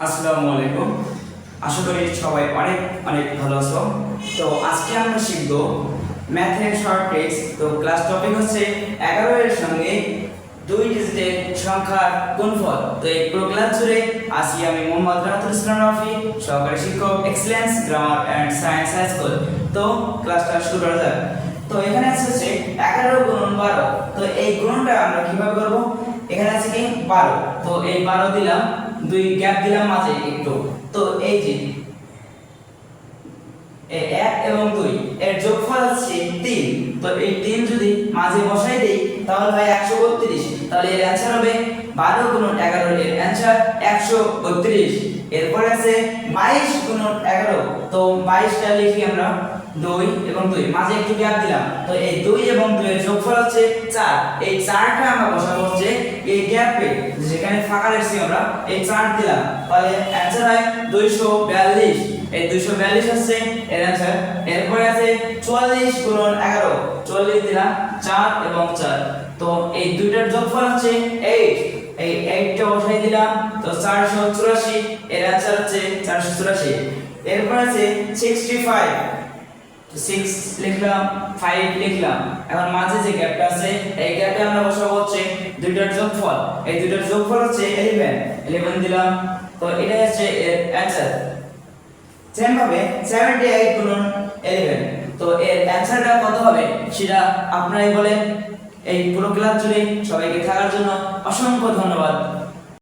আসসালামু আলাইকুম। আশা করি সবাই অনেক অনেক ভালো আছো। তো আজকে আমরা শিখব ম্যাথের শর্ট ট্রিক্স। তো ক্লাস টপিক হচ্ছে 11 এর সঙ্গে 2 ডিজিটের সংখ্যার গুণফল। তো এই পুরো ক্লাস জুড়ে আছি আমি মোহাম্মদ রাহাতুল ইসলাম রাফি, সহকারী শিক্ষক, Excellence Grammar and Science High School. তো ক্লাসটা শুরু করা যাক। তো এখানে আছে 11 গুণন 12। তো এই গুণনটা আমরা কিভাবে করব? এখানে আছে কি 12। তো এই 12 দিলাম, দুই গ্যাপ দিলাম মাঝে একটু। তো এই যে এই 1 এবং 2 এর যোগফল হচ্ছে 3। তো এই 3 যদি মাঝে বসাই দেই তাহলে হয় 132। তাহলে এর অ্যানসার হবে 12 গুণন 11 এর অ্যানসার 132। এরপর আছে 22 গুণন 11। তো 22টা লিখি আমরা 2 এবং 2 মাঝে একটু গ্যাপ দিলাম। তো এই 2 এবং 2 এর যোগফল হচ্ছে 4। এই 4টা আমরা বসাবো হচ্ছে এই গ্যাপে, যেখানে ফাঁকা রেখেছি আমরা এই 4 দিলাম। তাহলে অ্যানসার হয় 242। এই 242 হচ্ছে এর অ্যানসার। এরপরে আছে 44 গুণন 11। 44 দিলাম 4 এবং 4। তো এই দুইটার যোগফল হচ্ছে 8। এই 8টা বসাই দিলাম। তো 484। এর অ্যানসার হচ্ছে 484। এরপর আছে 65। 6 লিখলাম, 5 লিখলাম। এখন মাঝে যে গ্যাপটা আছে এই গ্যাপে আমরা বসাবো হচ্ছে দুইটার যোগফল। এই দুইটার যোগফল হচ্ছে 11। 11 দিলাম। তো এটা হচ্ছে এর অ্যানসার। সেম ভাবে 78 গুণন 11। তো এর অ্যানসারটা কত হবে সেটা আপনারাই বলেন। এই পুরো ক্লাস জুড়ে সবাইকে থাকার জন্য অসংখ্য ধন্যবাদ।